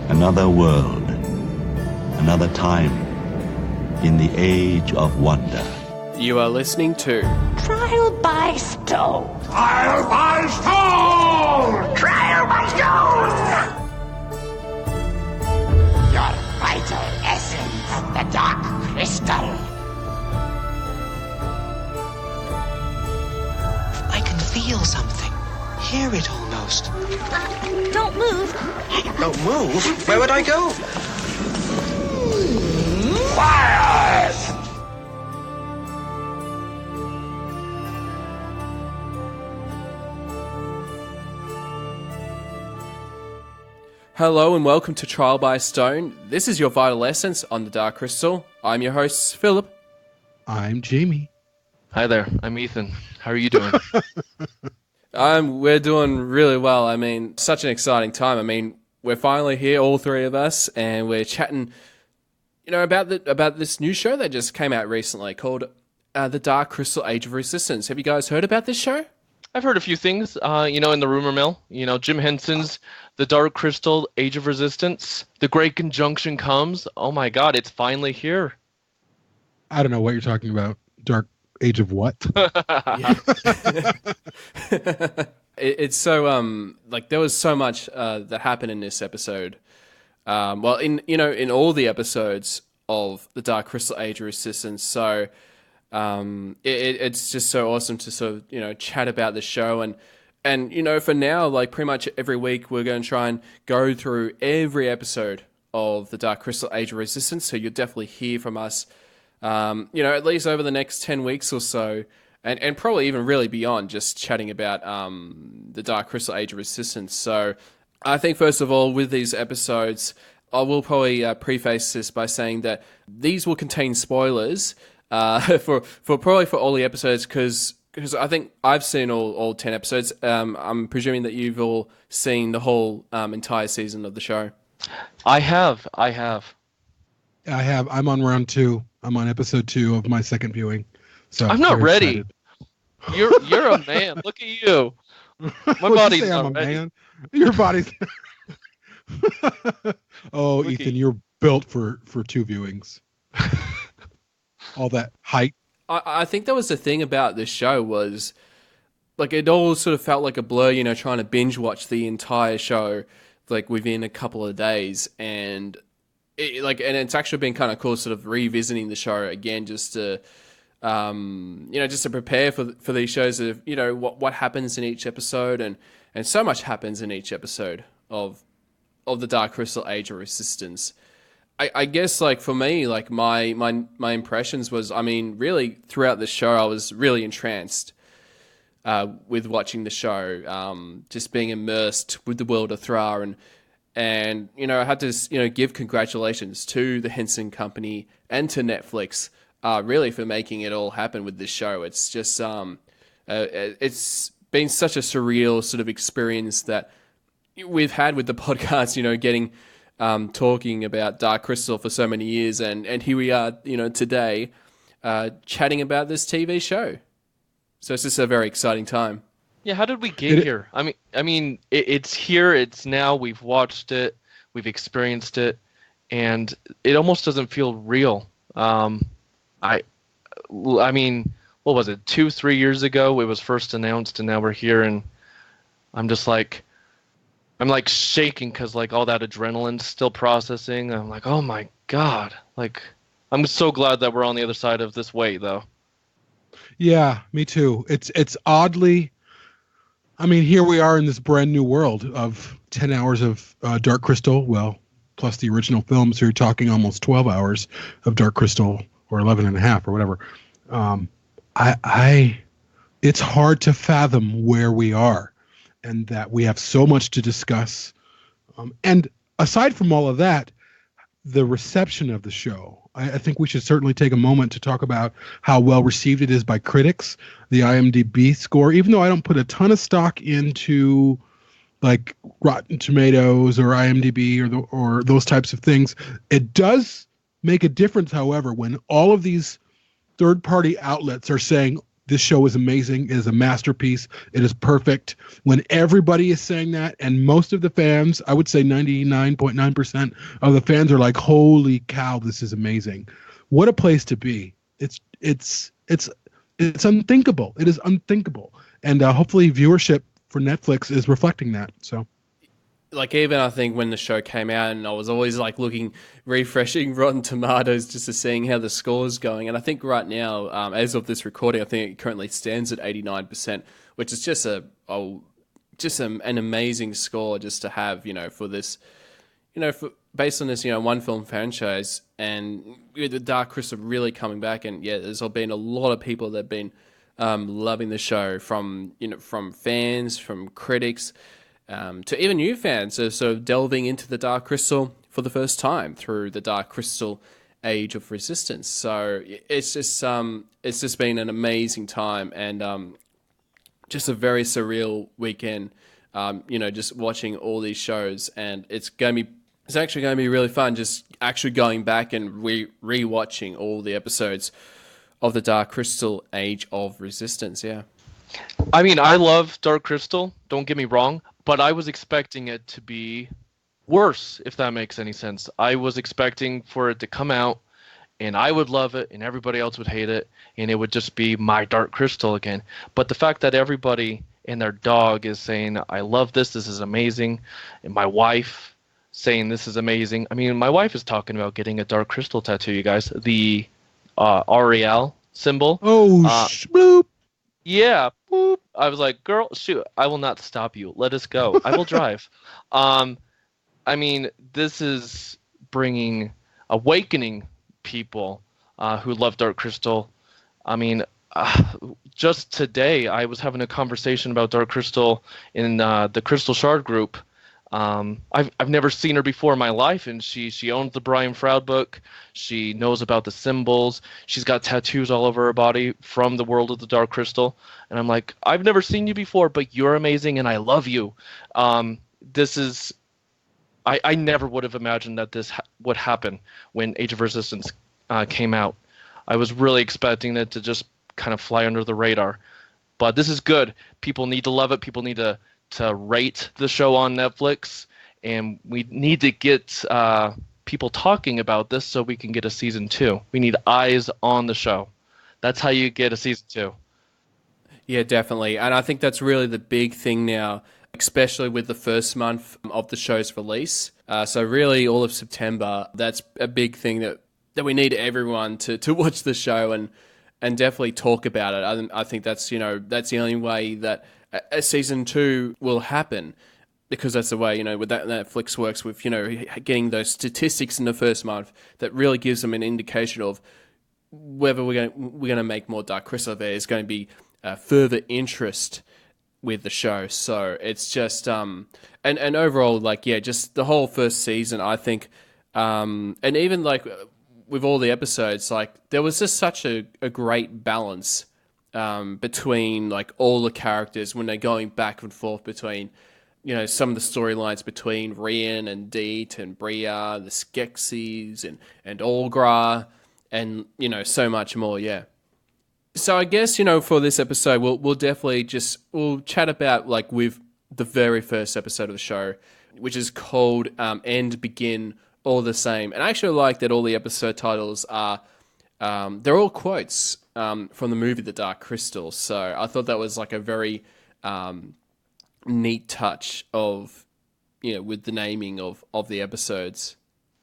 Another world, another time, in the age of wonder. You are listening to Trial by Stone. Trial by Stone! Trial by Stone! Your vital essence, the Dark Crystal. I can feel something. Hear it almost. Don't move. Don't move? Where would I go? Quiet! Hello and welcome to Trial by Stone. This is your vital essence on the Dark Crystal. I'm your host, Philip. I'm Jamie. Hi there, I'm Ethan. How are you doing? We're doing really well. I mean, such an exciting time. I mean, we're finally here, all three of us, and we're chatting, about this new show that just came out recently called The Dark Crystal Age of Resistance. Have you guys heard about this show? I've heard a few things, in the rumor mill. Jim Henson's The Dark Crystal Age of Resistance. The Great Conjunction comes. Oh my god, it's finally here. I don't know what you're talking about. Dark Age of what? It's so there was so much that happened in this episode. In all the episodes of the Dark Crystal Age of Resistance. So it's just so awesome to sort of chat about the show and for now, like pretty much every week we're going to try and go through every episode of the Dark Crystal Age of Resistance. So you'll definitely hear from us. At least over the next 10 weeks or so, and probably even really beyond, just chatting about the Dark Crystal Age of Resistance. So I think, first of all, with these episodes, I will probably preface this by saying that these will contain spoilers for all the episodes, because I think I've seen all 10 episodes. I'm presuming that you've all seen the whole entire season of the show. I have. I'm on round 2. I'm on episode 2 of my second viewing. So I'm not ready. Excited. You're a man. Look at you. My body's not ready. Man? Your body's. Oh, Look Ethan, you're built for 2 viewings. All that height. I think that was the thing about this show was, like, it all sort of felt like a blur. Trying to binge watch the entire show like within a couple of days, and it's actually been kind of cool sort of revisiting the show again, just to just to prepare for these shows of what happens in each episode, and so much happens in each episode of the Dark Crystal Age of Resistance. I guess, like, for me, like, my impressions was, I mean, really throughout the show I was really entranced with watching the show, just being immersed with the world of Thra, and I had to give congratulations to the Henson Company and to Netflix, really, for making it all happen with this show. It's just it's been such a surreal sort of experience that we've had with the podcast. Getting talking about Dark Crystal for so many years, and here we are, today, chatting about this TV show. So it's just a very exciting time. Yeah, how did we get here? I mean, it's here. It's now. We've watched it. We've experienced it, and it almost doesn't feel real. I mean, what was it? 2-3 years ago, it was first announced, and now we're here, and I'm shaking because all that adrenaline's still processing. I'm like, oh my god! I'm so glad that we're on the other side of this way, though. Yeah, me too. It's oddly. I mean, here we are in this brand new world of 10 hours of Dark Crystal, plus the original film, so you're talking almost 12 hours of Dark Crystal, or 11 and a half, or whatever. It's hard to fathom where we are, and that we have so much to discuss. And aside from all of that, the reception of the show, I think we should certainly take a moment to talk about how well received it is by critics. The IMDb score, even though I don't put a ton of stock into like Rotten Tomatoes or IMDb or those types of things, it does make a difference, however, when all of these third-party outlets are saying this show is amazing. It is a masterpiece. It is perfect. When everybody is saying that, and most of the fans, I would say 99.9% of the fans are like, "Holy cow, this is amazing!" What a place to be. It's unthinkable. It is unthinkable, and hopefully viewership for Netflix is reflecting that. So. Like, even I think when the show came out, and I was always like refreshing Rotten Tomatoes just to seeing how the score's going. And I think right now, as of this recording, I think it currently stands at 89%, which is just an amazing score just to have, for this, based on this, one film franchise, and with the Dark Crystal really coming back. And yeah, there's been a lot of people that have been loving the show, from fans, from critics, to even new fans are sort of delving into the Dark Crystal for the first time through the Dark Crystal Age of Resistance. So it's just been an amazing time, and just a very surreal weekend. Just watching all these shows, and it's actually going to be really fun just actually going back and re-watching all the episodes of the Dark Crystal Age of Resistance. Yeah. I mean, I love Dark Crystal, don't get me wrong, but I was expecting it to be worse, if that makes any sense. I was expecting for it to come out, and I would love it, and everybody else would hate it, and it would just be my Dark Crystal again. But the fact that everybody and their dog is saying, "I love this is amazing," and my wife saying this is amazing. I mean, my wife is talking about getting a Dark Crystal tattoo, you guys. The Ariel symbol. Oh, bloop. Yeah, boop. I was like, "Girl, shoot, I will not stop you. Let us go. I will drive." I mean, this is awakening people who love Dark Crystal. I mean, just today I was having a conversation about Dark Crystal in the Crystal Shard group. I've never seen her before in my life, and she owns the Brian Froud book. She knows about the symbols. She's got tattoos all over her body from the world of the Dark Crystal. And I'm like, "I've never seen you before, but you're amazing, and I love you." This is, I never would have imagined that this would happen when Age of Resistance came out. I was really expecting it to just kind of fly under the radar, but this is good. People need to love it. People need to rate the show on Netflix, and we need to get people talking about this so we can get a season 2. We need eyes on the show. That's how you get a season 2. Yeah, definitely. And I think that's really the big thing now, especially with the first month of the show's release. So really all of September, that's a big thing that we need everyone to watch the show and definitely talk about it. I think that's the only way that a season 2 will happen, because that's the way, with that Netflix works with, getting those statistics in the first month that really gives them an indication of whether we're going to make more Dark Crystal. There is going to be further interest with the show. So it's just, and overall, just the whole first season, I think, and even with all the episodes, there was just such a great balance between all the characters when they're going back and forth between, some of the storylines between Rian and Deet and Bria, the Skeksis and Olgra, and so much more. Yeah. So I guess for this episode, we'll definitely we'll chat about with the very first episode of the show, which is called End, Begin, All the Same. And I actually like that all the episode titles are they're all quotes from the movie The Dark Crystal. So I thought that was a very neat touch of, with the naming of the episodes.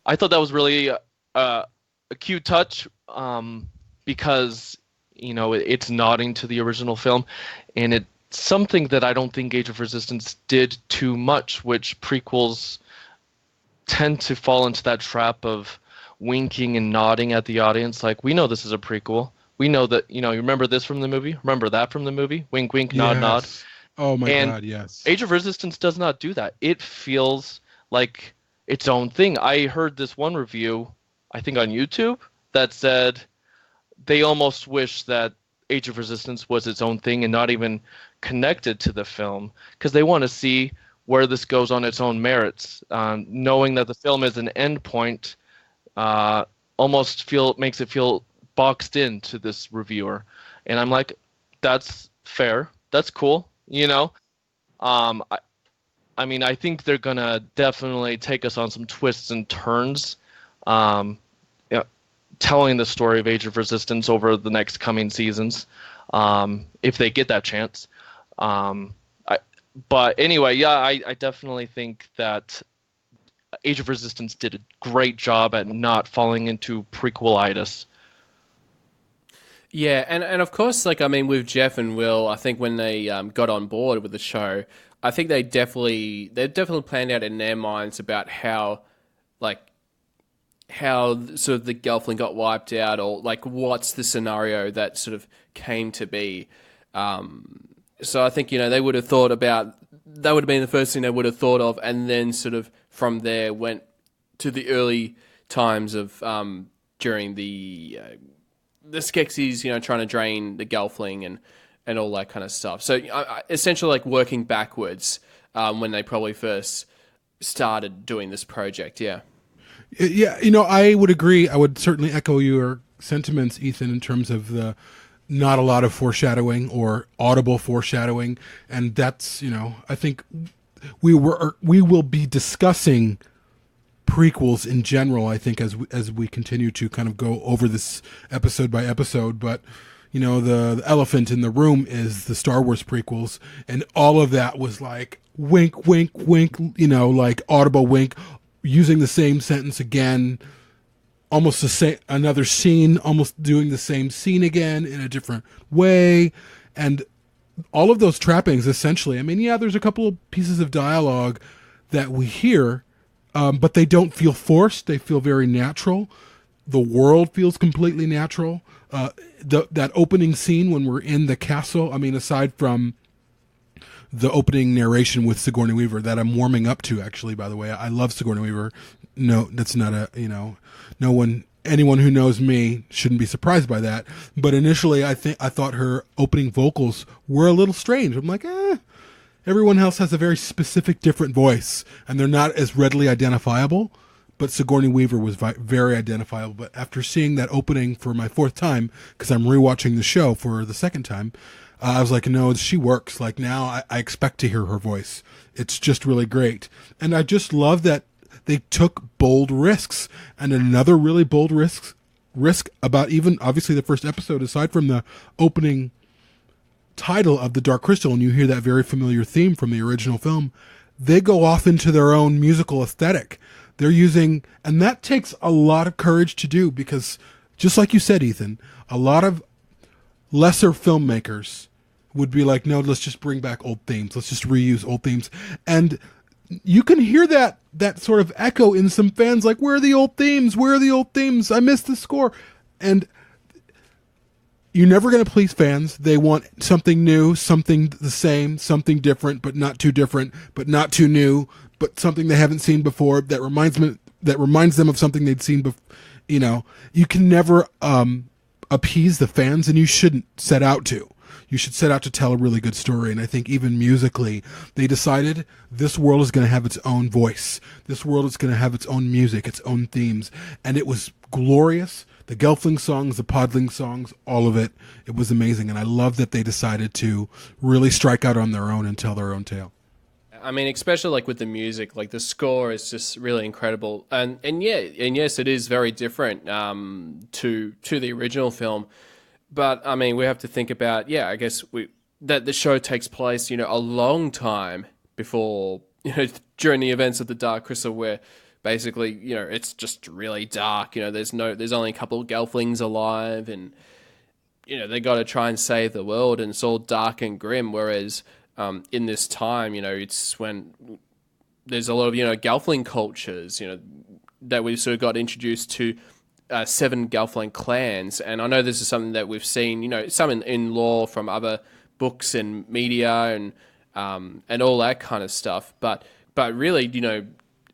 I thought that was really a cute touch because, it's nodding to the original film, and it's something that I don't think Age of Resistance did too much, which prequels tend to fall into that trap of winking and nodding at the audience. We know this is a prequel. We know that, you remember this from the movie? Remember that from the movie? Wink, wink, nod, nod. Oh my God, yes. Age of Resistance does not do that. It feels like its own thing. I heard this one review, I think on YouTube, that said they almost wish that Age of Resistance was its own thing and not even connected to the film, because they want to see where this goes on its own merits. Knowing that the film is an endpoint almost makes it feel boxed into this reviewer. And I'm like, that's fair. That's cool. You know, I mean, I think they're gonna definitely take us on some twists and turns, you know, telling the story of Age of Resistance over the next coming seasons, if they get that chance. But anyway, yeah, I definitely think that Age of Resistance did a great job at not falling into prequelitis. Yeah, and of course, like, I mean, with Jeff and Will, I think when they got on board with the show, I think they definitely planned out in their minds about how sort of the Gelfling got wiped out, or like what's the scenario that sort of came to be. So I think, they would have thought about, that would have been the first thing they would have thought of, and then sort of from there went to the early times of during the Skeksis, trying to drain the Gelfling and all that kind of stuff. So essentially like working backwards when they probably first started doing this project, yeah. Yeah, I would agree. I would certainly echo your sentiments, Ethan, in terms of the not a lot of foreshadowing or audible foreshadowing. And that's, I think we will be discussing prequels in general, I think, as we continue to kind of go over this episode by episode. But the elephant in the room is the Star Wars prequels, and all of that was like wink, wink, wink, like audible wink, using the same sentence again, almost the same, another scene, almost doing the same scene again in a different way. And all of those trappings, essentially, I mean, yeah, there's a couple of pieces of dialogue that we hear, but they don't feel forced. They feel very natural. The world feels completely natural. That opening scene when we're in the castle, I mean, aside from the opening narration with Sigourney Weaver that I'm warming up to, actually, by the way, I love Sigourney Weaver. No, that's not anyone who knows me shouldn't be surprised by that. But initially, I thought her opening vocals were a little strange. I'm like, everyone else has a very specific, different voice, and they're not as readily identifiable. But Sigourney Weaver was very identifiable. But after seeing that opening for my fourth time, because I'm rewatching the show for the second time, I was like, no, she works. Like, now I expect to hear her voice. It's just really great. And I just love that they took bold risks. And another really bold risk about even, obviously, the first episode, aside from the opening title of The Dark Crystal, and you hear that very familiar theme from the original film, they go off into their own musical aesthetic. They're using, and that takes a lot of courage to do, because just like you said, Ethan, a lot of lesser filmmakers would be like, no, let's just bring back old themes. Let's just reuse old themes. And you can hear that sort of echo in some fans, like, where are the old themes? Where are the old themes? I missed the score. And you're never going to please fans. They want something new, something the same, something different, but not too different, but not too new, but something they haven't seen before that reminds them of something they'd seen before. You can never appease the fans, and you shouldn't set out to. You should set out to tell a really good story. And I think even musically, they decided this world is going to have its own voice. This world is going to have its own music, its own themes. And it was glorious. The Gelfling songs, the Podling songs, all of it. It was amazing. And I love that they decided to really strike out on their own and tell their own tale. I mean, especially like with the music, like the score is just really incredible. And yes, it is very different to the original film. But I mean, we have to think about, I guess that the show takes place, a long time before, during the events of the Dark Crystal, where basically, it's just really dark. There's only a couple of Gelflings alive, and they got to try and save the world, and it's all dark and grim. Whereas in this time, it's when there's a lot of Gelfling cultures, that we've sort of got introduced to. 7 Gelfling clans, and I know this is something that we've seen, some in lore from other books and media and all that kind of stuff. But really,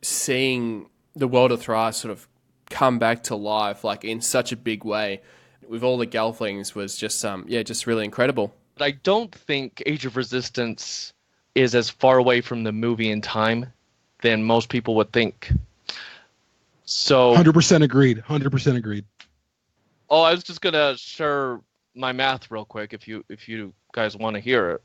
seeing the world of Thras sort of come back to life, like in such a big way, with all the Gelflings, was just just really incredible. But I don't think Age of Resistance is as far away from the movie in time than most people would think. So 100% agreed. 100% agreed. Oh, I was just gonna share my math real quick if you guys want to hear it.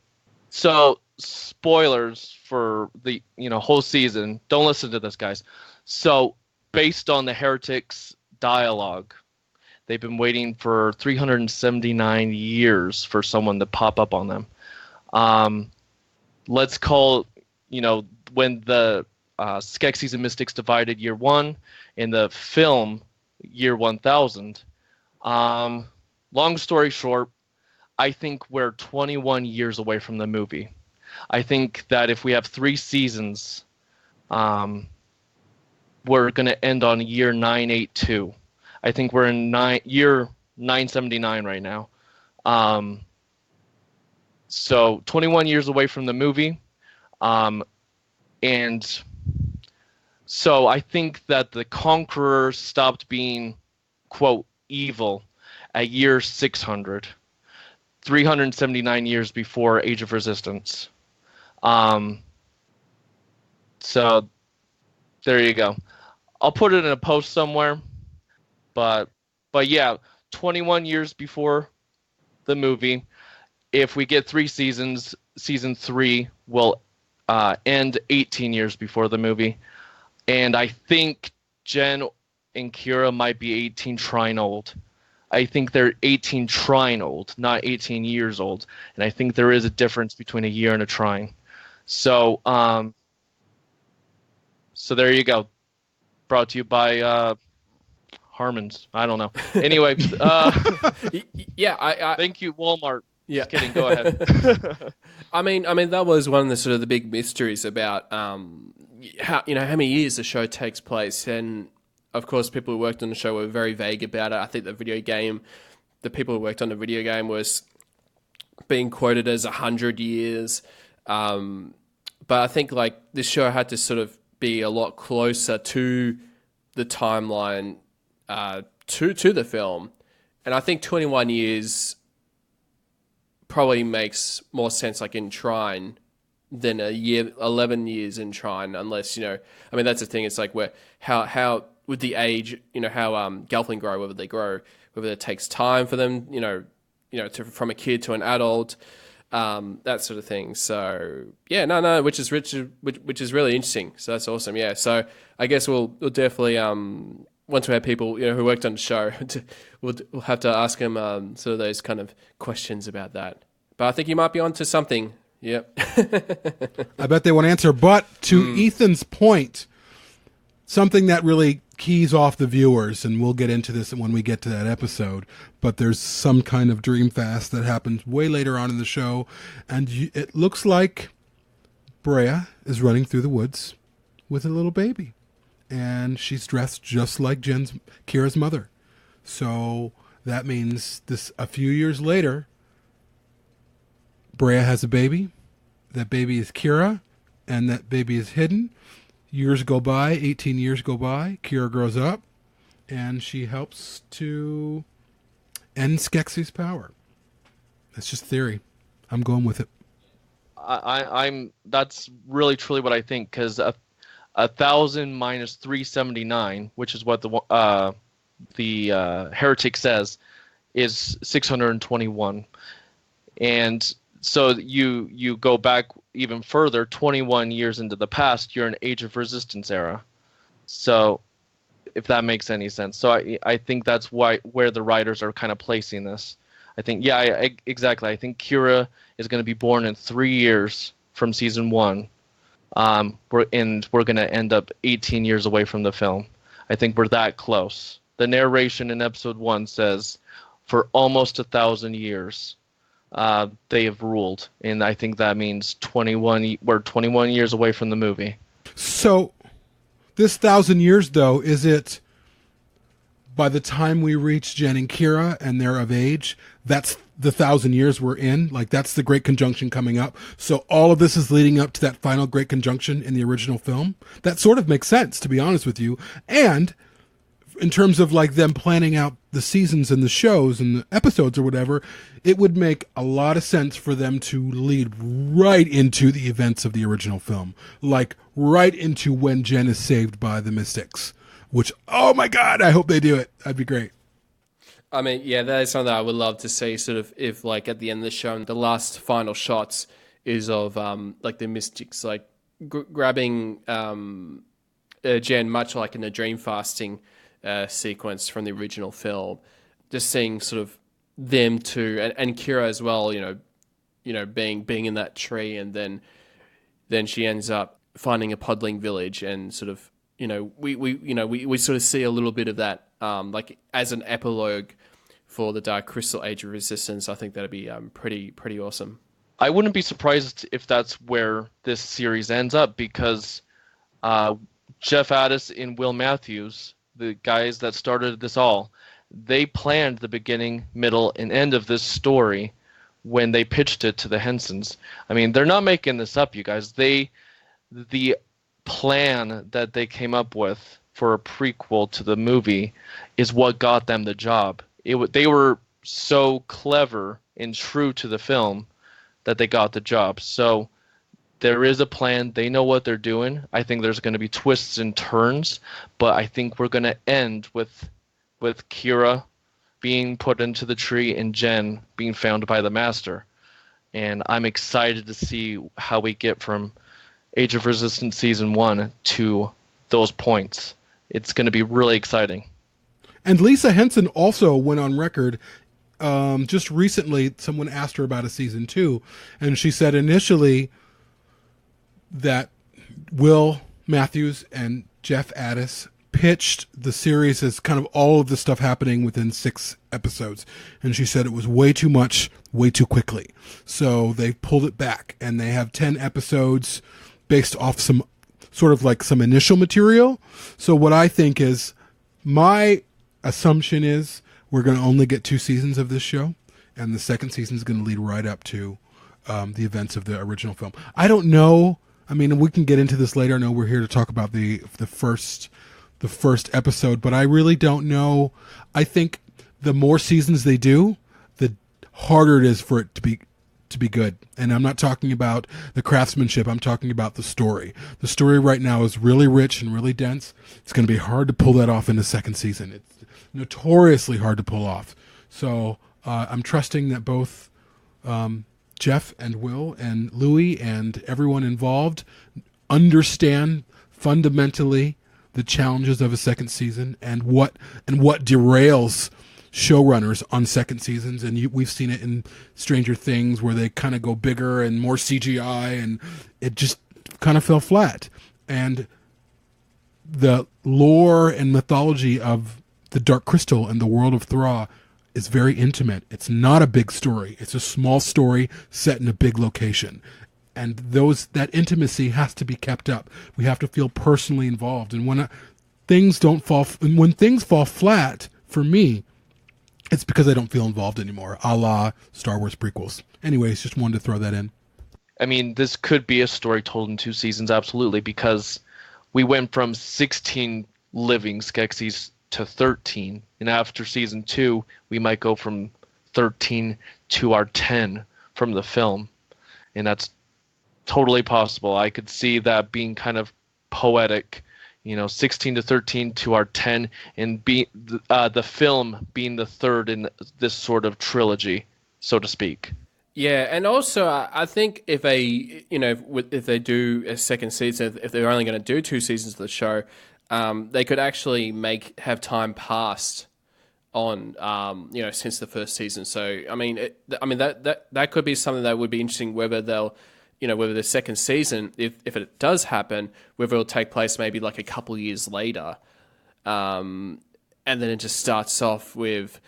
So spoilers for the whole season. Don't listen to this, guys. So based on the heretics' dialogue, they've been waiting for 379 years for someone to pop up on them. Let's call when the Skeksis and Mystics divided year 1 in the film year 1000. Long story short, I think we're 21 years away from the movie. I think that if we have 3 seasons, we're going to end on year 982. I think we're in year 979 right now. So 21 years away from the movie. And so I think that the Conqueror stopped being, quote, evil at year 600, 379 years before Age of Resistance. So there you go. I'll put it in a post somewhere. But yeah, 21 years before the movie. If we get 3 seasons, season 3 will end 18 years before the movie. And I think Jen and Kira might be 18 trine old. I think they're 18 trine old, not 18 years old. And I think there is a difference between a year and a trine. So so there you go. Brought to you by Harmon's. I don't know. Anyway, yeah, thank you, Walmart. Yeah. Just kidding. Go ahead. I mean, that was one of the sort of the big mysteries about how many years the show takes place, and of course, people who worked on the show were very vague about it. I think the people who worked on the video game was being quoted as 100 years, but I think like this show had to sort of be a lot closer to the timeline to the film, and I think 21 years probably makes more sense like in Trine than 11 years in Trine, unless that's the thing. It's like how with the age, how Gelfling grow, whether they grow, whether it takes time for them, from a kid to an adult, that sort of thing. So yeah, which is really interesting. So that's awesome. Yeah. So I guess we'll definitely once we have people who worked on the show, we'll have to ask them sort of those kind of questions about that. But I think you might be onto something. Yep. I bet they won't answer. But to Ethan's point, something that really keys off the viewers, and we'll get into this when we get to that episode, but there's some kind of dream fast that happens way later on in the show, and it looks like Brea is running through the woods with a little baby, and she's dressed just like Kira's mother. So that means a few years later, Brea has a baby. That baby is Kira, and that baby is hidden. Years go by, 18 years go by. Kira grows up, and she helps to end Skeksis' power. That's just theory. I'm going with it. That's really truly what I think, because 1,000 minus 379, which is what the heretic says, is 621, and so you go back even further, 21 years into the past, you're in Age of Resistance era. So if that makes any sense. So I think that's where the writers are kind of placing this. I think, exactly. I think Kira is going to be born in 3 years from season 1. We're going to end up 18 years away from the film. I think we're that close. The narration in episode 1 says, for almost 1,000 years, they have ruled, and I think that means 21. We're 21 years away from the movie. So, this 1,000 years, though, is it by the time we reach Jen and Kira and they're of age? That's the 1,000 years we're in. Like that's the Great Conjunction coming up. So all of this is leading up to that final Great Conjunction in the original film. That sort of makes sense, to be honest with you. And in terms of like them planning out the seasons and the shows and the episodes or whatever, it would make a lot of sense for them to lead right into the events of the original film, like right into when Jen is saved by the Mystics, which, oh my God, I hope they do it. That'd be great. I mean, yeah, that is something that I would love to see. Sort of, if like at the end of the show, the last final shots is of like the mystics like grabbing Jen, much like in the dream fasting sequence from the original film. Just seeing sort of them two and Kira as well. Being in that tree, and then she ends up finding a podling village, and sort of we sort of see a little bit of that like as an epilogue for the Dark Crystal Age of Resistance. I think that'd be pretty awesome. I wouldn't be surprised if that's where this series ends up, because Jeff Addis and Will Matthews, the guys that started this all, they planned the beginning, middle, and end of this story when they pitched it to the Hensons. I mean, they're not making this up, you guys. The plan that they came up with for a prequel to the movie is what got them the job. They were so clever and true to the film that they got the job. So there is a plan. They know what they're doing. I think there's going to be twists and turns, but I think we're going to end with Kira being put into the tree and Jen being found by the Master. And I'm excited to see how we get from Age of Resistance Season 1 to those points. It's going to be really exciting. And Lisa Henson also went on record just recently. Someone asked her about a Season 2, and she said initially that Will Matthews and Jeff Addis pitched the series as kind of all of the stuff happening within 6 episodes. And she said it was way too much, way too quickly. So they pulled it back, and they have 10 episodes based off some sort of like some initial material. So what I think is, my assumption is we're going to only get 2 seasons of this show, and the second season is going to lead right up to the events of the original film. I don't know. I mean, we can get into this later. I know we're here to talk about the first episode, but I really don't know. I think the more seasons they do, the harder it is for it to be good. And I'm not talking about the craftsmanship. I'm talking about the story. The story right now is really rich and really dense. It's going to be hard to pull that off in the second season. It's notoriously hard to pull off. So I'm trusting that both Jeff and Will and Louis and everyone involved understand fundamentally the challenges of a second season and what derails showrunners on second seasons. And we've seen it in Stranger Things, where they kind of go bigger and more CGI, and it just kind of fell flat. And the lore and mythology of the Dark Crystal and the world of Thra is very intimate. It's not a big story. It's a small story set in a big location. And that intimacy has to be kept up. We have to feel personally involved. And when things fall flat for me, it's because I don't feel involved anymore, a la Star Wars prequels. Anyways, just wanted to throw that in. I mean, this could be a story told in 2 seasons, absolutely, because we went from 16 living Skeksis to 13. And after Season 2, we might go from 13 to our 10 from the film. And that's totally possible. I could see that being kind of poetic, 16 to 13 to our 10, and the film being the third in this sort of trilogy, so to speak. Yeah, and also I think if they do a second season, if they're only going to do 2 seasons of the show, they could actually have time passed on since the first season. So that could be something that would be interesting, whether they'll whether the second season, if it does happen, whether it'll take place maybe like a couple years later, and then it just starts off with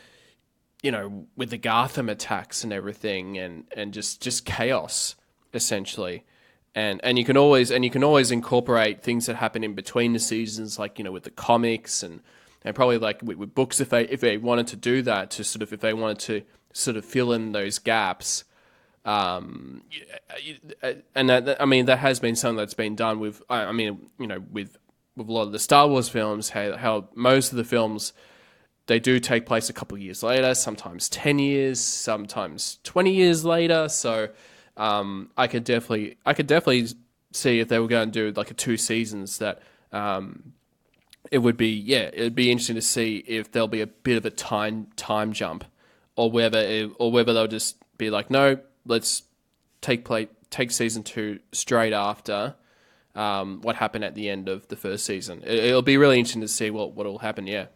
with the Gotham attacks and everything, and just chaos essentially. And you can always incorporate things that happen in between the seasons, like with the comics and probably like with books, if they wanted to do that, to sort of, if they wanted to sort of fill in those gaps. And that has been something that's been done with with a lot of the Star Wars films, how most of the films, they do take place a couple of years later, sometimes 10 years, sometimes 20 years later. So I could definitely see if they were going to do like a 2 seasons that it'd be interesting to see if there'll be a bit of a time jump, or whether they'll just be like, no, let's take season 2 straight after what happened at the end of the first season. It'll be really interesting to see what'll happen. Yeah.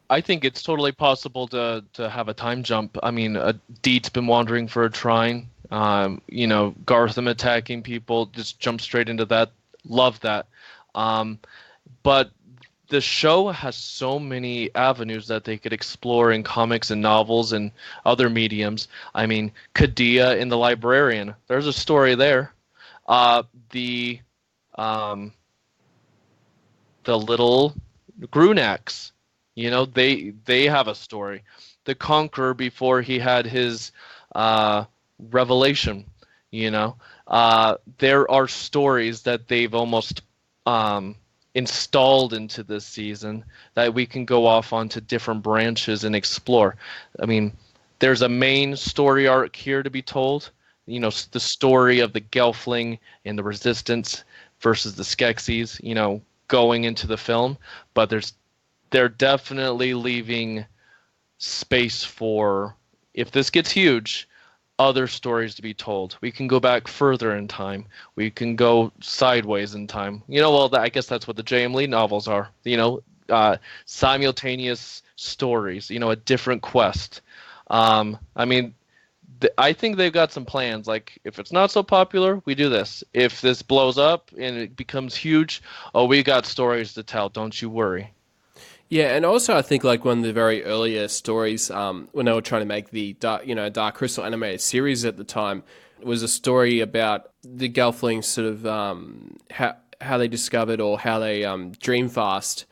I think it's totally possible to have a time jump. I mean, Deet's been wandering for a trine. Gartham attacking people, just jump straight into that. Love that. But the show has so many avenues that they could explore in comics and novels and other mediums. I mean, Kadia in The Librarian. There's a story there. The little Grunax. They have a story. The Conqueror before he had his revelation. There are stories that they've almost installed into this season that we can go off onto different branches and explore. I mean, there's a main story arc here to be told. The story of the Gelfling and the Resistance versus the Skeksis, going into the film. But they're definitely leaving space for, if this gets huge, other stories to be told. We can go back further in time. We can go sideways in time. I guess that's what the J.M. Lee novels are. Simultaneous stories. A different quest. I think they've got some plans. Like, if it's not so popular, we do this. If this blows up and it becomes huge, we got stories to tell. Don't you worry. Yeah, and also I think like one of the very earlier stories when they were trying to make the Dark Crystal animated series at the time was a story about the Gelflings sort of how they discovered or how they dream fast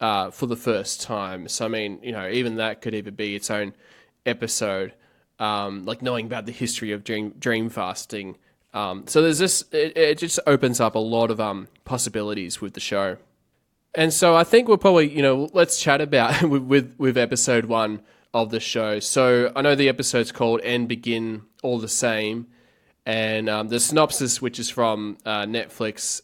for the first time. So I mean, even that could even be its own episode, like knowing about the history of dream fasting. So there's this. It just opens up a lot of possibilities with the show. And so I think we'll probably, let's chat about with episode 1 of the show. So I know the episode's called End Begin All the Same. And the synopsis, which is from Netflix,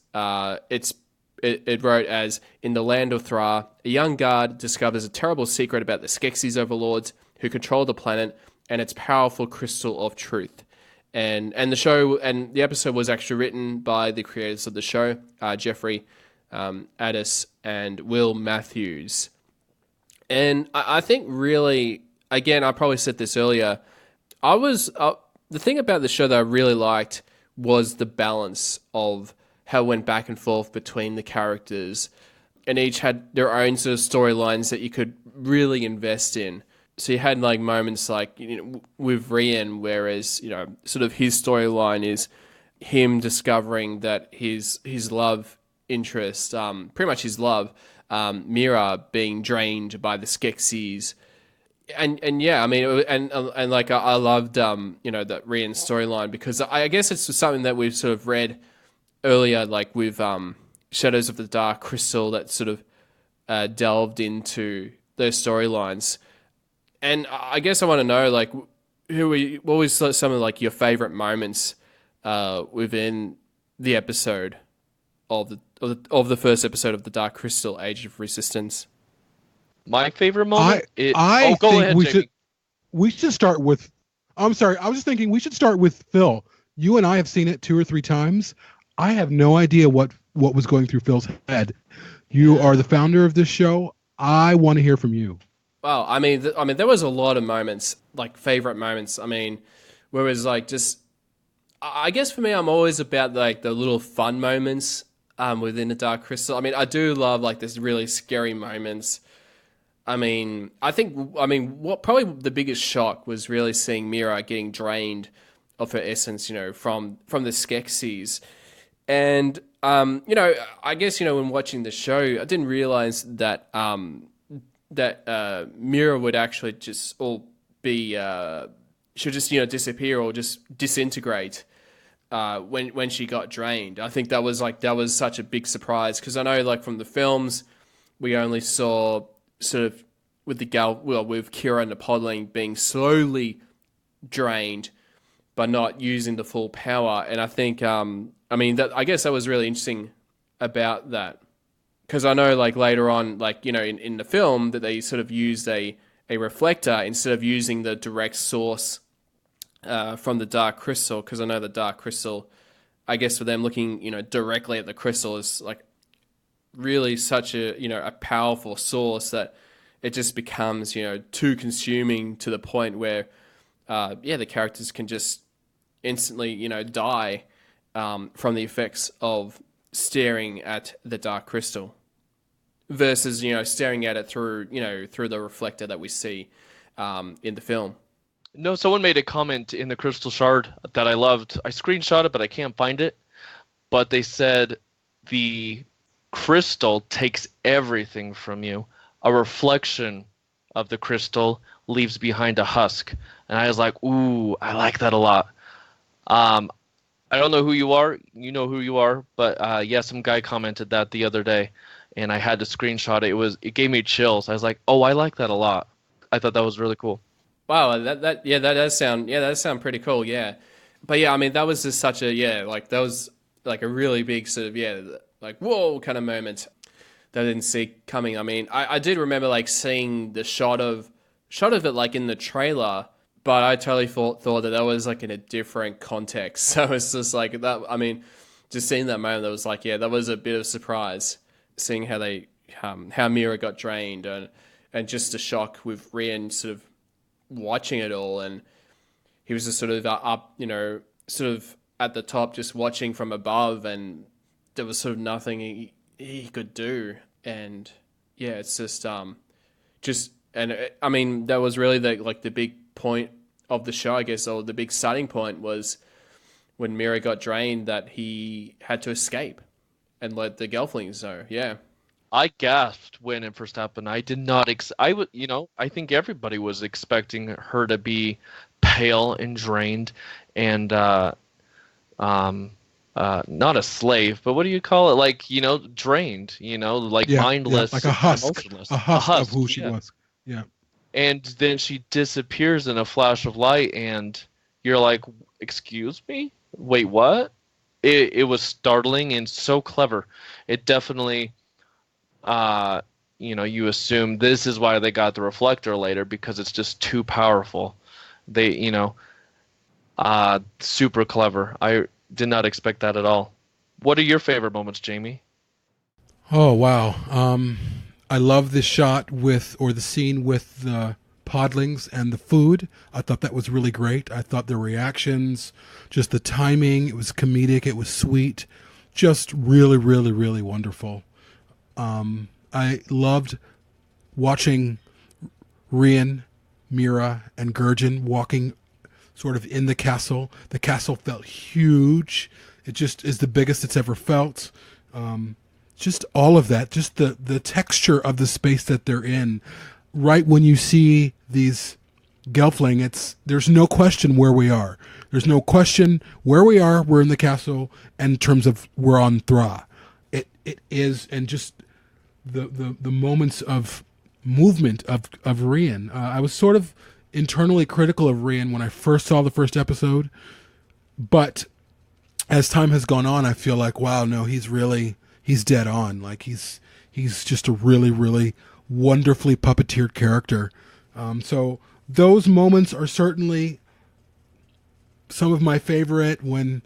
it wrote as, in the land of Thra, a young guard discovers a terrible secret about the Skeksis overlords who control the planet and its powerful crystal of truth. And the show and the episode was actually written by the creators of the show, Jeffrey Addis and Will Matthews. And I think really, again, I probably said this earlier, the thing about the show that I really liked was the balance of how it went back and forth between the characters, and each had their own sort of storylines that you could really invest in. So you had like moments like, with Rian, whereas, sort of his storyline is him discovering that his love interest, pretty much his love, Mira being drained by the Skeksis, and yeah, I mean, and like I loved that Rian's storyline, because I guess it's something that we've sort of read earlier, like with Shadows of the Dark Crystal, that sort of delved into those storylines. And I guess I want to know, like, what was some of like your favorite moments within the episode of the first episode of the Dark Crystal: Age of Resistance? My favorite moment. I go think ahead, we should start with. I'm sorry. I was just thinking we should start with Phil. You and I have seen it 2 or 3 times. I have no idea what was going through Phil's head. You are the founder of this show. I want to hear from you. Well, I mean, there was a lot of moments, like favorite moments. I mean, where it was like just, I guess for me, I'm always about like the little fun moments within the Dark Crystal. I mean, I do love like this really scary moments. I mean, what probably the biggest shock was really seeing Mira getting drained of her essence, from the Skeksis. And, I guess, when watching the show, I didn't realize that, Mira would actually just she'll just disappear or just disintegrate when she got drained. I think that was such a big surprise, because I know like from the films we only saw sort of with with Kira and the podling being slowly drained but not using the full power. And I think I guess that was really interesting about that. because I know like later on, like, you know, in the film that they sort of used a reflector instead of using the direct source from the dark crystal, because I know the dark crystal, I guess for them looking, you know, directly at the crystal is like really such a, you know, a powerful source that it just becomes, you know, too consuming to the point where, the characters can just instantly, you know, die from the effects of staring at the dark crystal versus, you know, staring at it through, you know, through the reflector that we see in the film. No, someone made a comment in the Crystal Shard that I loved. I screenshot it, but I can't find it. But they said the crystal takes everything from you. A reflection of the crystal leaves behind a husk. And I was like, ooh, I like that a lot. I don't know who you are. You know who you are. But yeah, some guy commented that the other day, and I had to screenshot it. It gave me chills. I was like, oh, I like that a lot. I thought that was really cool. Wow, that does sound pretty cool, yeah. But yeah, I mean, that was just such a, like, that was like a really big sort of, like, whoa kind of moment that I didn't see coming. I mean, I did remember like seeing the shot of it like in the trailer, but I totally thought that was like in a different context. So it's just like that. I mean, just seeing that moment, that was like, that was a bit of a surprise, seeing how Mira got drained and just the shock with Rian sort of watching it all, and he was just sort of up, you know, sort of at the top, just watching from above, and there was sort of nothing he could do. And yeah, it's just and I mean, that was really the big point of the show, I guess, or the big starting point was when Mira got drained, that he had to escape and let the Gelflings know. Yeah. I gasped when it first happened. I did not. I think everybody was expecting her to be pale and drained, and not a slave, but what do you call it? Like, you know, drained. You know, like mindless, like a husk, emotionless. a husk of who she was. Yeah. And then she disappears in a flash of light, and you're like, "Excuse me? Wait, what?" It was startling and so clever. It definitely. You assume this is why they got the reflector later, because it's just too powerful. They, super clever. I did not expect that at all. What are your favorite moments, Jamie? Oh, wow. I love the shot the scene with the podlings and the food. I thought that was really great. I thought the reactions, just the timing, it was comedic, it was sweet, just really, really, really wonderful. I loved watching Rian, Mira, and Gurjin walking sort of in the castle. The castle felt huge. It just is the biggest it's ever felt. Just all of that, just the texture of the space that they're in. Right when you see these Gelfling, there's no question where we are. There's no question where we are. We're in the castle, and in terms of we're on Thra. It is, and just the moments of movement of Rian. I was sort of internally critical of Rian when I first saw the first episode, but as time has gone on, I feel like, wow, no, he's dead on. Like he's just a really, really wonderfully puppeteered character. So those moments are certainly some of my favorite. When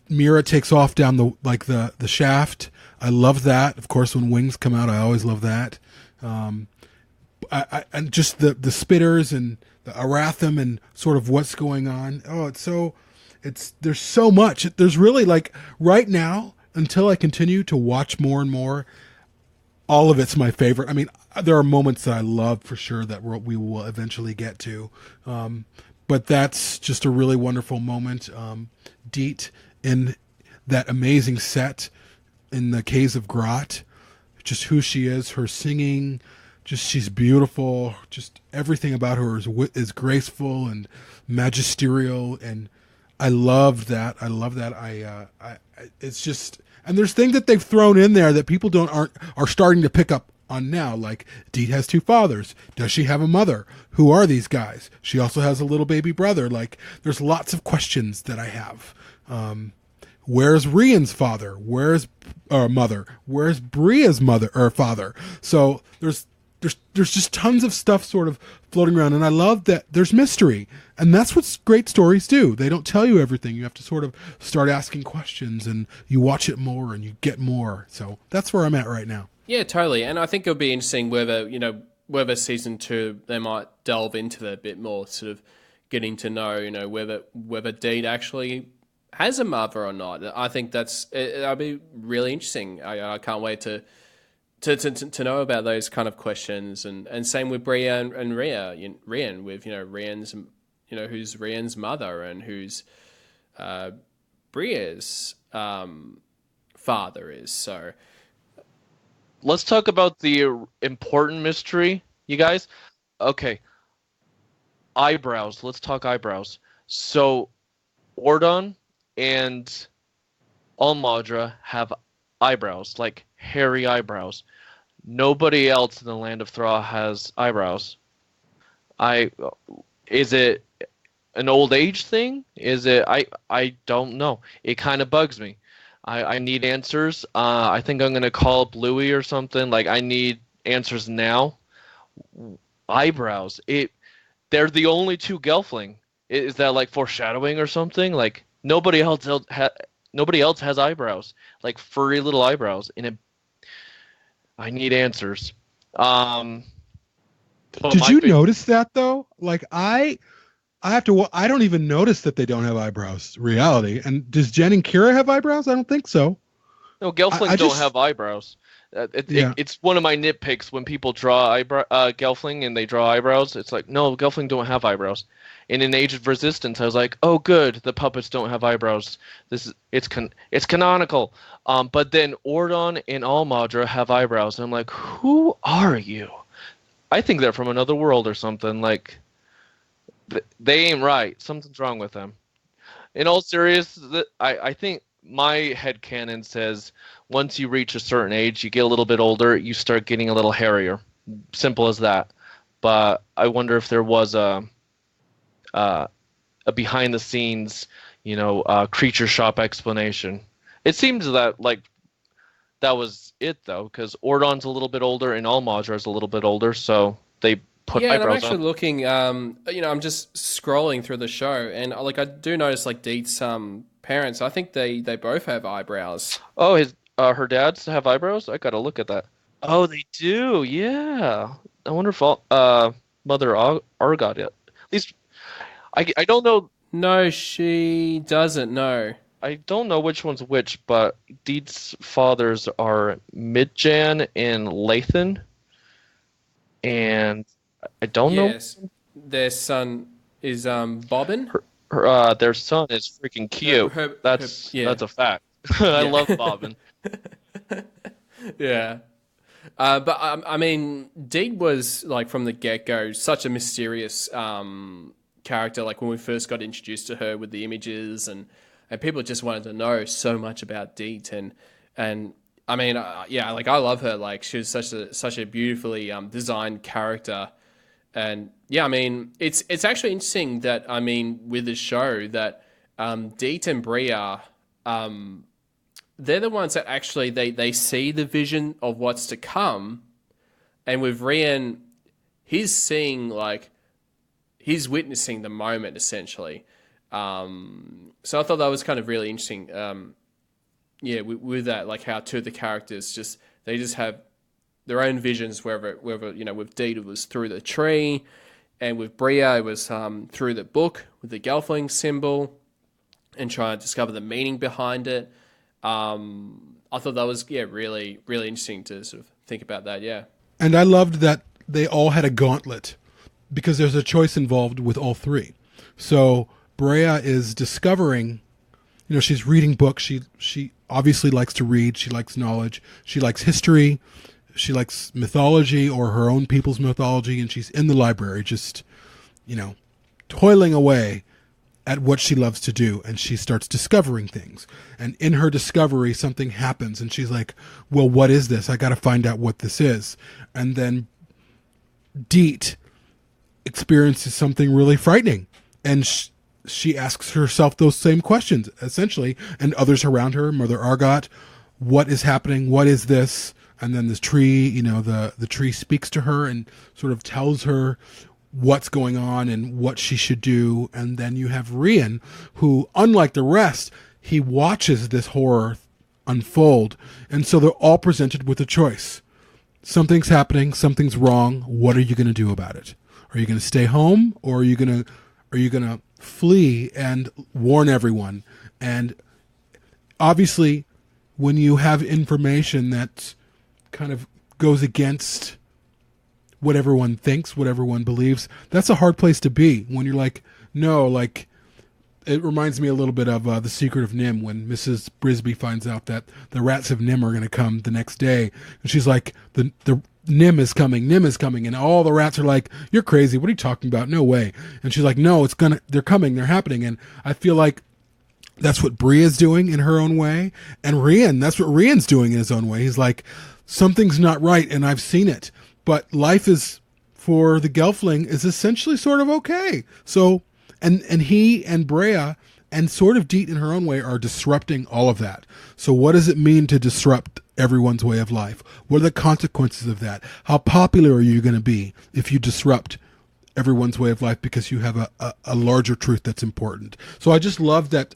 Mira takes off down the shaft, I love that. Of course, when wings come out, I always love that. And just the spitters and the Aratham and sort of what's going on. Oh, there's so much. There's really, like, right now, until I continue to watch more and more, all of it's my favorite. I mean, there are moments that I love for sure that we will eventually get to. But that's just a really wonderful moment. Deet in that amazing set in the Caves of Grot, just who she is, her singing, just she's beautiful. Just everything about her is graceful and magisterial, and I love that. It's just, and there's things that they've thrown in there that people are starting to pick up on now. Like, Deet has two fathers. Does she have a mother? Who are these guys? She also has a little baby brother. Like, there's lots of questions that I have. Where's Rian's father? Where's mother? Where's Bria's mother or father? So there's just tons of stuff sort of floating around, and I love that there's mystery, and that's what great stories do. They don't tell you everything. You have to sort of start asking questions, and you watch it more, and you get more. So that's where I'm at right now. Yeah, totally. And I think it'll be interesting whether season 2 they might delve into that a bit more, sort of getting to know, whether Deed actually has a mother or not. I think that'll be really interesting. I can't wait to know about those kind of questions, and same with Bria and Rian with Rian's who's Rian's mother and who's Bria's father is. So let's talk about the important mystery, you guys. Okay, eyebrows. Let's talk eyebrows. So Ordon and Almadra have eyebrows, like hairy eyebrows. Nobody else in the land of Thra has eyebrows. Is it an old age thing? Is it? I don't know. It kind of bugs me. I need answers. I think I'm gonna call Bluey or something. Like, I need answers now. Eyebrows. They're the only two Gelfling. Is that like foreshadowing or something? Like, nobody else has eyebrows, like furry little eyebrows. I need answers. Did you notice that though? Like, I don't even notice that they don't have eyebrows. Reality. And does Jen and Kira have eyebrows? I don't think so. No, Gelflings don't have eyebrows. It's one of my nitpicks when people draw Gelfling and they draw eyebrows. It's like, no, Gelfling don't have eyebrows. And in Age of Resistance, I was like, oh, good, the puppets don't have eyebrows. It's canonical. But then Ordon and Almadra have eyebrows, and I'm like, who are you? I think they're from another world or something. Like, they ain't right. Something's wrong with them. In all seriousness, I think my headcanon says once you reach a certain age, you get a little bit older, you start getting a little hairier. Simple as that. But I wonder if there was a behind the scenes, creature shop explanation. It seems that that was it though, because Ordon's a little bit older and Almadra's a little bit older, so they put eyebrows on. Yeah, I'm actually looking. I'm just scrolling through the show, and I do notice Deed's parents. I think they both have eyebrows. Oh, her dads have eyebrows? I gotta look at that. Oh, they do. Yeah. I wonder if Mother Argot at least. I don't know. No, she doesn't. No. I don't know which one's which, but Deed's fathers are Midjan and Lathan. And I don't know. Yes. Their son is Bobbin. Their son is freaking cute. That's a fact. I love Bobbin. Yeah. But I mean, Deed was from the get-go such a mysterious character. Like when we first got introduced to her with the images, and people just wanted to know so much about Deed, and I mean, I love her. She was such a beautifully designed character, and yeah, I mean, it's actually interesting that with the show that Deed and Bria, they're the ones that actually they see the vision of what's to come, and with Rian, he's seeing he's witnessing the moment essentially. So I thought that was kind of really interesting. With that, how two of the characters they have their own visions. Whether with Deed it was through the tree, and with Bria it was through the book with the Gelfling symbol, and trying to discover the meaning behind it. I thought that was really really interesting to sort of think about that. Yeah, and I loved that they all had a gauntlet, because there's a choice involved with all three. So Bria is discovering, she's reading books. She obviously likes to read. She likes knowledge. She likes history. She likes mythology or her own people's mythology. And she's in the library just, toiling away at what she loves to do. And she starts discovering things. And in her discovery, something happens. And she's like, well, what is this? I got to find out what this is. And then Deet experiences something really frightening. And she asks herself those same questions, essentially, and others around her, Mother Argot, what is happening? What is this? And then this tree, the tree speaks to her and sort of tells her what's going on and what she should do. And then you have Rian, who, unlike the rest, he watches this horror unfold. And so they're all presented with a choice. Something's happening, something's wrong. What are you going to do about it? Are you going to stay home, or are you going to flee and warn everyone? And obviously, when you have information that kind of goes against what everyone thinks, what everyone believes, that's a hard place to be. When you're like, no, like, it reminds me a little bit of The Secret of Nim, when Mrs. Brisby finds out that the rats of Nim are going to come the next day. And she's like, the Nim is coming. And all the rats are like, you're crazy. What are you talking about? No way. And she's like, no, they're coming. They're happening. And I feel like that's what Bria's doing in her own way. And Rian, that's what Rian's doing in his own way. He's like, something's not right, and I've seen it. But life is, for the Gelfling, is essentially sort of okay. So, and he and Brea and sort of Deet in her own way are disrupting all of that. So what does it mean to disrupt everyone's way of life? What are the consequences of that? How popular are you going to be if you disrupt everyone's way of life because you have a larger truth that's important? So I just love that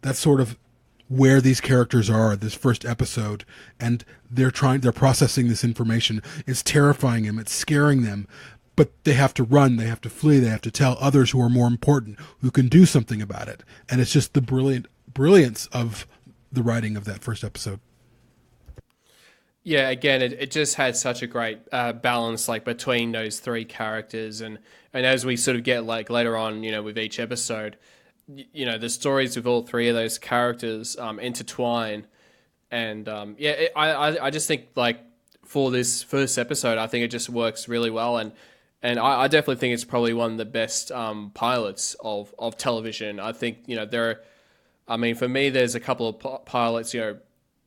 that's sort of where these characters are this first episode, and they're processing this information. It's terrifying them, it's scaring them, but they have to run, they have to flee, they have to tell others who are more important, who can do something about it. And it's just the brilliance of the writing of that first episode. Yeah, again, it just had such a great balance, like, between those three characters, and as we sort of get, like, later on, with each episode, the stories with all three of those characters intertwine, and I just think, like, for this first episode, I think it just works really well, and I definitely think it's probably one of the best pilots of television. I think for me, there's a couple of pilots,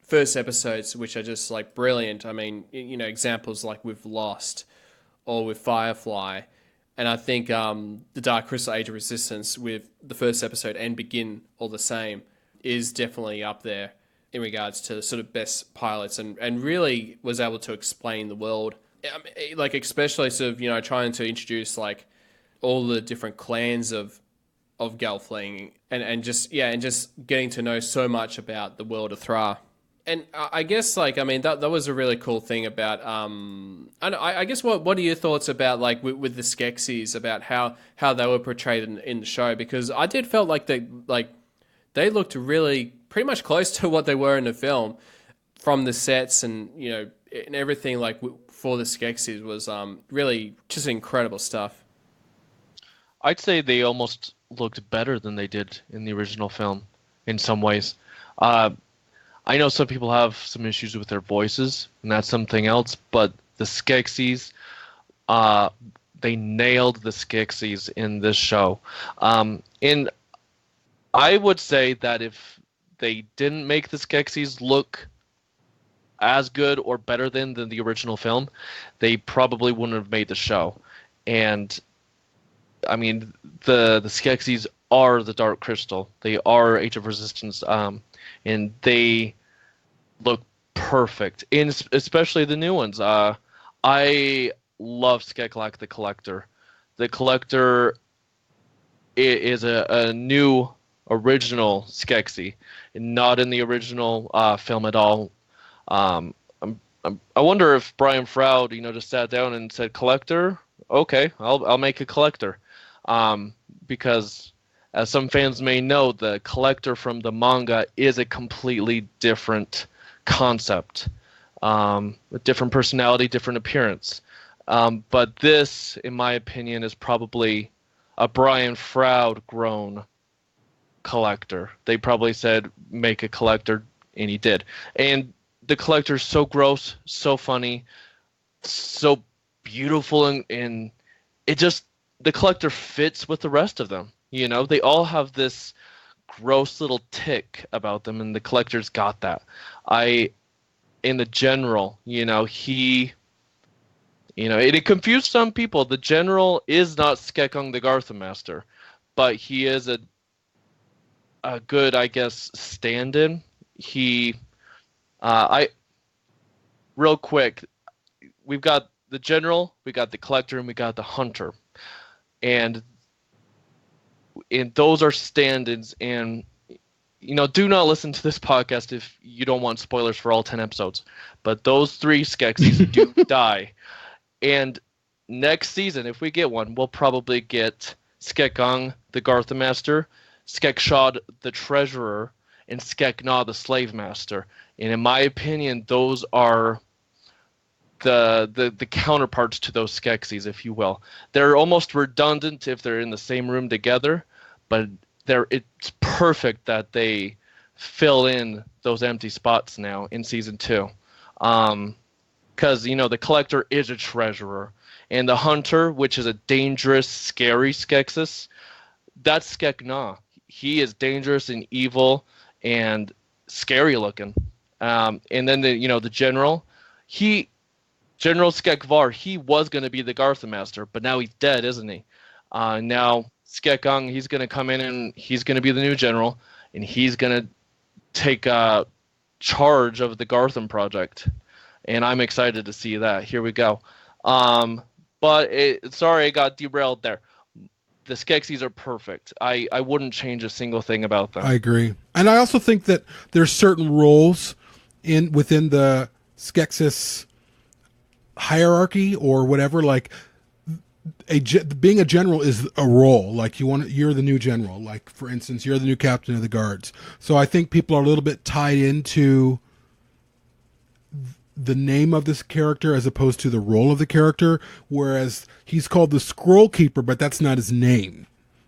first episodes which are just, like, brilliant. I mean, examples like with Lost or with Firefly. And I think the Dark Crystal Age of Resistance, with the first episode and Begin all the same, is definitely up there in regards to sort of best pilots, and really was able to explain the world. I mean, like, especially sort of, trying to introduce, like, all the different clans of Gelfling, and just getting to know so much about the world of Thra. And I guess, like, I mean, that was a really cool thing about, I guess, what are your thoughts about, like, with the Skeksis, about how they were portrayed in the show? Because I did felt like they looked really pretty much close to what they were in the film, from the sets and, and everything, like, for the Skeksis was really just incredible stuff. I'd say they almost looked better than they did in the original film in some ways. I know some people have some issues with their voices, and that's something else, but the Skeksis, they nailed the Skeksis in this show. And I would say that if they didn't make the Skeksis look as good or better than the original film, they probably wouldn't have made the show. And, I mean, the Skeksis are the Dark Crystal. They are Age of Resistance, and they look perfect, and especially the new ones. I love Skeklak the Collector. The Collector is a new original Skeksis, not in the original film at all. I wonder if Brian Froud, just sat down and said, "Collector, okay, I'll make a Collector," because, as some fans may know, the Collector from the manga is a completely different concept, a different personality, different appearance. But this, in my opinion, is probably a Brian Froud grown Collector. They probably said, make a Collector, and he did. And the Collector's so gross, so funny, so beautiful, and it just, the Collector fits with the rest of them. They all have this gross little tick about them, and the Collector's got that. In the general, it confused some people. The general is not Skekung the Garthamaster, but he is a good, I guess, stand-in. Real quick, we've got the general, we got the collector, and we got the hunter, and those are stand-ins. And do not listen to this podcast if you don't want spoilers for all 10 episodes. But those 3 Skeksis do die, and next season, if we get one, we'll probably get Skekung, the Gartham Master, Skekshad, the Treasurer, and Skekna, the Slave Master. And in my opinion, those are the counterparts to those Skeksis, if you will. They're almost redundant if they're in the same room together, but it's perfect that they fill in those empty spots now in season 2. Because, the collector is a treasurer. And the hunter, which is a dangerous, scary Skeksis, that's Skekna. He is dangerous and evil and scary looking. And then the general, General Skekvar, he was going to be the Gartham Master, but now he's dead, isn't he? Now Skekung, he's going to come in and he's going to be the new general, and he's going to take charge of the Gartham project. And I'm excited to see that. Here we go. Sorry, I got derailed there. The Skeksis are perfect. I wouldn't change a single thing about them. I agree. And I also think that there's certain roles within the Skeksis hierarchy or whatever, like being a general is a role. Like you're the new general. Like, for instance, you're the new captain of the guards. So I think people are a little bit tied into the name of this character as opposed to the role of the character, whereas he's called the Scroll Keeper, but that's not his name.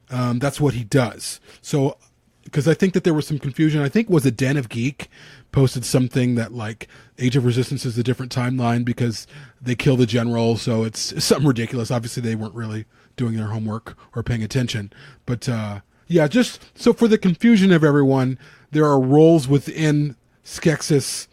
That's what he does. So, because I think that there was some confusion. I think was a Den of Geek posted something that like Age of Resistance is a different timeline because they kill the general, so it's something ridiculous. Obviously, they weren't really doing their homework or paying attention. But yeah, just so for the confusion of everyone, there are roles within Skeksis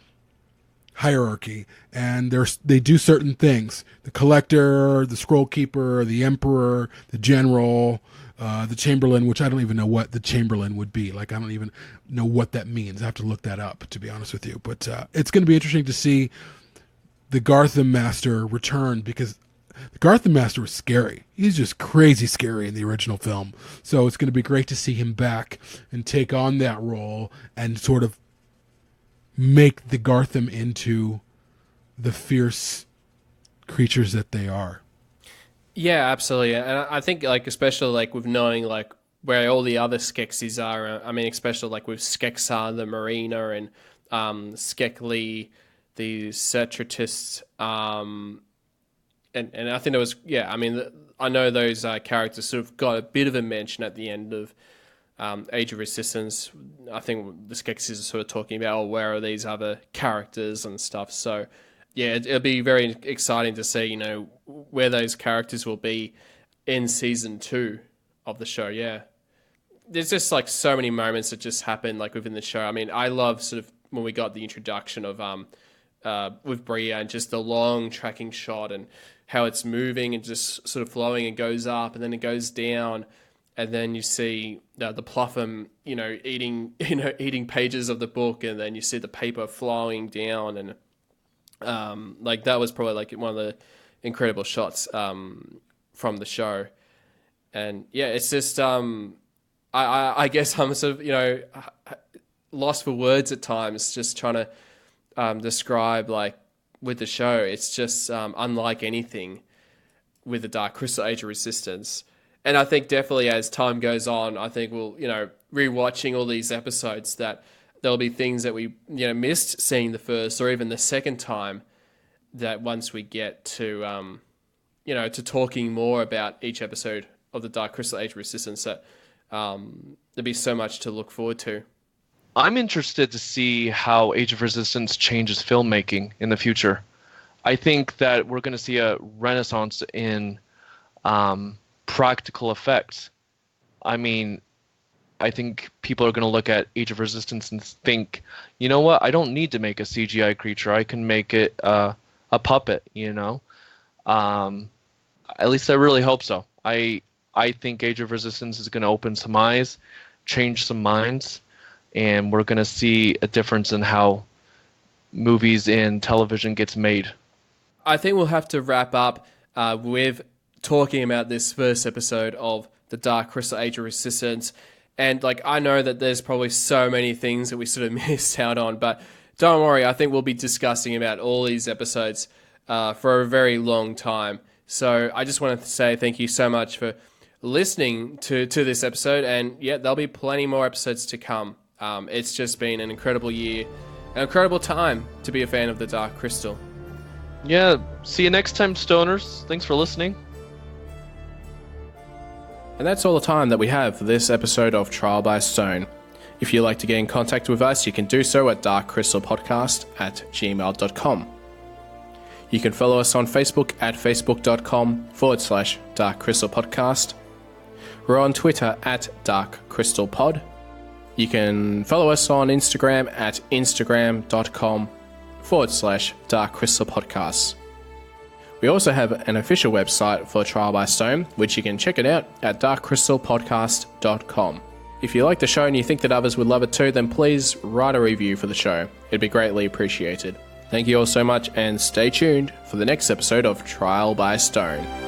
hierarchy, and they do certain things. The collector, the scroll keeper, the emperor, the general, the chamberlain, which I don't even know what the chamberlain would be. Like, I don't even know what that means. I have to look that up, to be honest with you. But it's going to be interesting to see the Gartham Master return, because the Gartham Master was scary. He's just crazy scary in the original film. So it's going to be great to see him back and take on that role and sort of make the Gartham into the fierce creatures that they are. Yeah, absolutely. And I think, like, especially like with knowing like where all the other Skeksis are. I mean, especially like with Skeksar, the Mariner, and Skekli, the Setratist. And I think it was, yeah, I mean, I know those characters sort of got a bit of a mention at the end of Age of Resistance. I think the Skeksis are sort of talking about, where are these other characters and stuff. So, yeah, it'll be very exciting to see, where those characters will be in season 2 of the show. Yeah, there's just like so many moments that just happen like within the show. I mean, I love sort of when we got the introduction of with Bria and just the long tracking shot and how it's moving and just sort of flowing and goes up and then it goes down. And then you see the Pluffum, eating pages of the book, and then you see the paper flowing down, and like that was probably like one of the incredible shots from the show. And yeah, it's just I guess I'm sort of lost for words at times, just trying to describe like with the show. It's just unlike anything with the Dark Crystal Age of Resistance. And I think definitely as time goes on, I think we'll, rewatching all these episodes, that there'll be things that we, missed seeing the first or even the second time, that once we get to, to talking more about each episode of the Dark Crystal Age of Resistance, that there'll be so much to look forward to. I'm interested to see how Age of Resistance changes filmmaking in the future. I think that we're going to see a renaissance in practical effects. I mean, I think people are going to look at Age of Resistance and think, you know what, I don't need to make a CGI creature. I can make it a puppet, At least I really hope so. I I think Age of Resistance is going to open some eyes, change some minds, and we're going to see a difference in how movies and television gets made. I think we'll have to wrap up with talking about this first episode of the Dark Crystal Age of Resistance. And like, I know that there's probably so many things that we sort of missed out on, but don't worry, I think we'll be discussing about all these episodes for a very long time. So I just wanted to say thank you so much for listening to this episode, and yeah, there'll be plenty more episodes to come. It's just been an incredible year, an incredible time to be a fan of the Dark Crystal. Yeah, see you next time, Stoners. Thanks for listening. And that's all the time that we have for this episode of Trial by Stone. If you'd like to get in contact with us, you can do so at darkcrystalpodcast@gmail.com. You can follow us on Facebook at facebook.com/darkcrystalpodcast. We're on Twitter at darkcrystalpod. You can follow us on Instagram at instagram.com/darkcrystalpodcasts. We also have an official website for Trial by Stone, which you can check it out at darkcrystalpodcast.com. If you like the show and you think that others would love it too, then please write a review for the show. It'd be greatly appreciated. Thank you all so much, and stay tuned for the next episode of Trial by Stone.